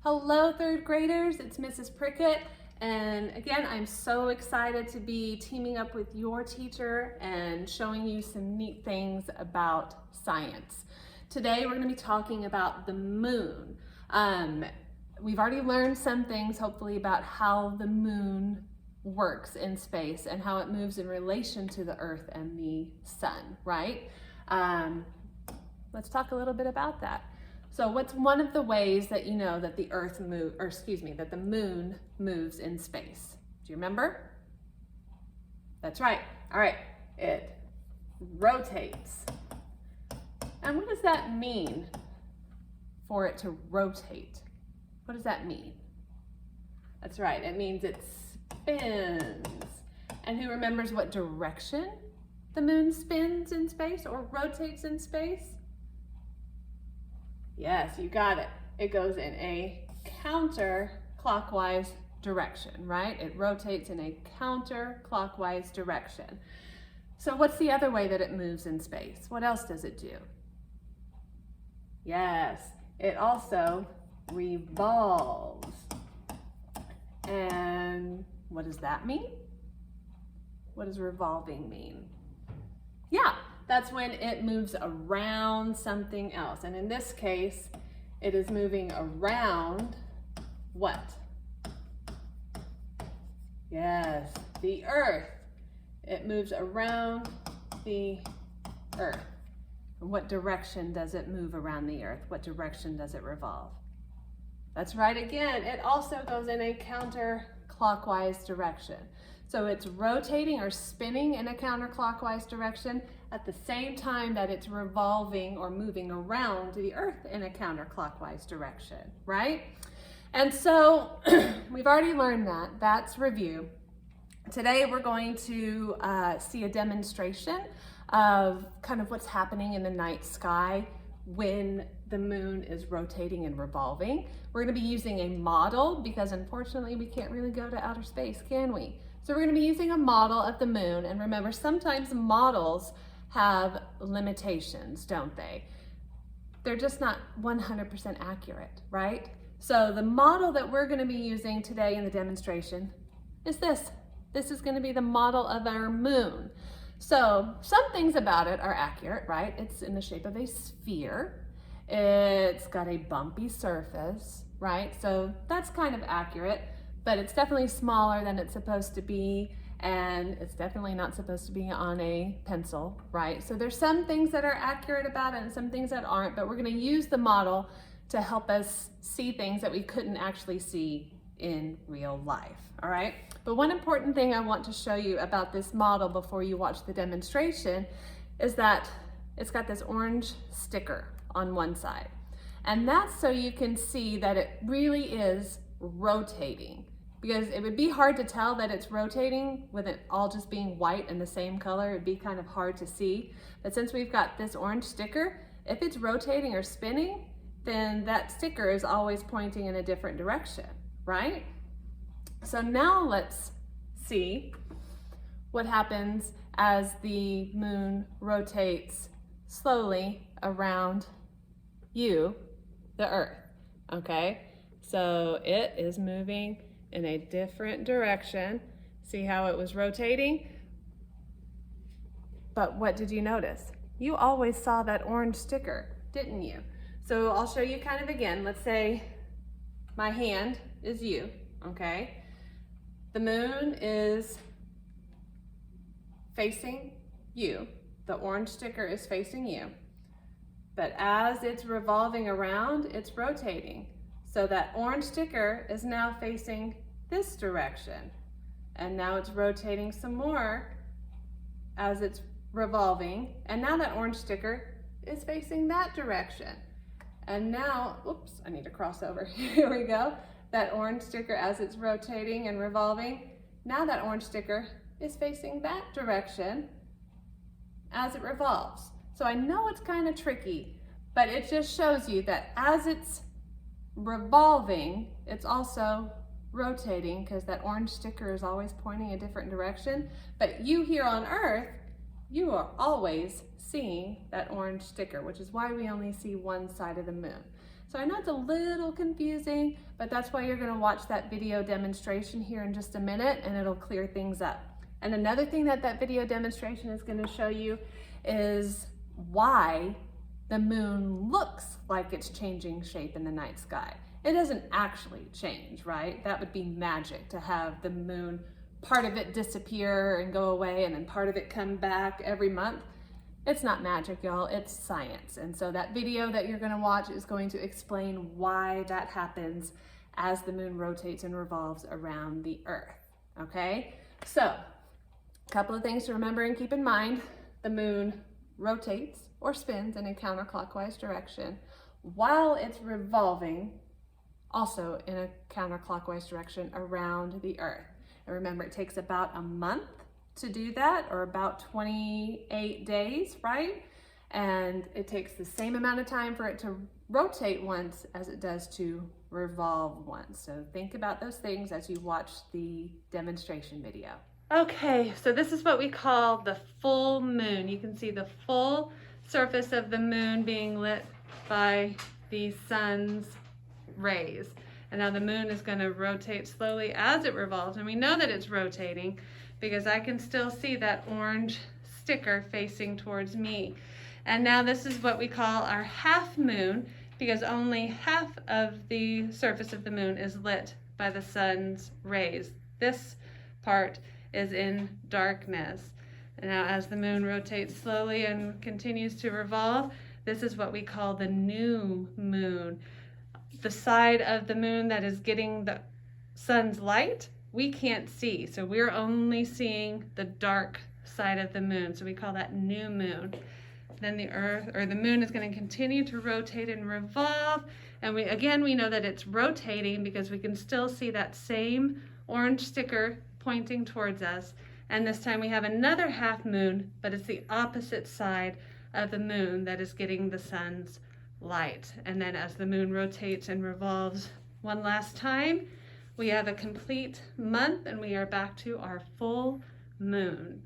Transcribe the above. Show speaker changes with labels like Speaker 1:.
Speaker 1: Hello, third graders, it's Mrs. Prickett. And again, I'm so excited to be teaming up with your teacher and showing you some neat things about science. Today, we're gonna be talking about the moon. We've already learned some things, hopefully, about how the moon works in space and how it moves in relation to the Earth and the sun, right? Let's talk a little bit about that. So what's one of the ways that you know that the Earth that the moon moves in space? Do you remember? That's right. All right, it rotates. And what does that mean for it to rotate? What does that mean? That's right, it means it spins. And who remembers what direction the moon spins in space or rotates in space? Yes, you got it. It goes in a counterclockwise direction, right? It rotates in a counterclockwise direction. So what's the other way that it moves in space? What else does it do? Yes, it also revolves. And what does that mean? What does revolving mean? Yeah, that's when it moves around something else. And in this case, it is moving around what? Yes, the Earth. It moves around the Earth. And what direction does it move around the Earth? What direction does it revolve? That's right again. It also goes in a counterclockwise direction. So it's rotating or spinning in a counterclockwise direction at the same time that it's revolving or moving around the Earth in a counterclockwise direction, right? And so we've already learned that. That's review. Today we're going to see a demonstration of kind of what's happening in the night sky when the moon is rotating and revolving. We're going to be using a model because unfortunately we can't really go to outer space, can we? So we're going to be using a model of the moon, and remember, sometimes models have limitations, don't they? They're just not 100% accurate, right? So the model that we're going to be using today in the demonstration is this. This is going to be the model of our moon. So some things about it are accurate, right? It's in the shape of a sphere. It's got a bumpy surface, right? So that's kind of accurate. But it's definitely smaller than it's supposed to be, and it's definitely not supposed to be on a pencil, right? So there's some things that are accurate about it and some things that aren't, but we're gonna use the model to help us see things that we couldn't actually see in real life, all right? But one important thing I want to show you about this model before you watch the demonstration is that it's got this orange sticker on one side. And that's so you can see that it really is rotating. Because it would be hard to tell that it's rotating with it all just being white and the same color. It'd be kind of hard to see. But since we've got this orange sticker, if it's rotating or spinning, then that sticker is always pointing in a different direction, right? So now let's see what happens as the moon rotates slowly around you, the Earth, okay? So it is moving in a different direction. See how it was rotating? But what did you notice? You always saw that orange sticker, didn't you? So I'll show you kind of again. Let's say my hand is you, okay? The moon is facing you. The orange sticker is facing you. But as it's revolving around, it's rotating. So that orange sticker is now facing this direction. And now it's rotating some more as it's revolving. And now that orange sticker is facing that direction. And now, oops, I need to cross over. Here we go. That orange sticker as it's rotating and revolving. Now that orange sticker is facing that direction as it revolves. So I know it's kind of tricky, but it just shows you that as it's revolving, it's also rotating because that orange sticker is always pointing a different direction. But you here on Earth, you are always seeing that orange sticker, which is why we only see one side of the moon. So I know it's a little confusing, But that's why you're gonna watch that video demonstration here in just a minute, and it'll clear things up. And another thing that that video demonstration is gonna show you is why the moon looks like it's changing shape in the night sky. It doesn't actually change, right? That would be magic to have the moon, part of it disappear and go away and then part of it come back every month. It's not magic, y'all, it's science. And so that video that you're gonna watch is going to explain why that happens as the moon rotates and revolves around the Earth, okay? So, a couple of things to remember and keep in mind. The moon rotates or spins in a counterclockwise direction while it's revolving also in a counterclockwise direction around the Earth. And remember, it takes about a month to do that, or about 28 days, right? And it takes the same amount of time for it to rotate once as it does to revolve once. So think about those things as you watch the demonstration video. Okay, so this is what we call the full moon. You can see the full surface of the moon being lit by the sun's rays. And now the moon is going to rotate slowly as it revolves. And we know that it's rotating because I can still see that orange sticker facing towards me. And now this is what we call our half moon, because only half of the surface of the moon is lit by the sun's rays. This part is in darkness. And now as the moon rotates slowly and continues to revolve, this is what we call the new moon. The side of the moon that is getting the sun's light, we can't see. So we're only seeing the dark side of the moon. So we call that new moon. Then the Earth, or the moon, is going to continue to rotate and revolve. And we know that it's rotating because we can still see that same orange sticker pointing towards us. And this time we have another half moon, but it's the opposite side of the moon that is getting the sun's light. And then as the moon rotates and revolves one last time, we have a complete month and we are back to our full moon.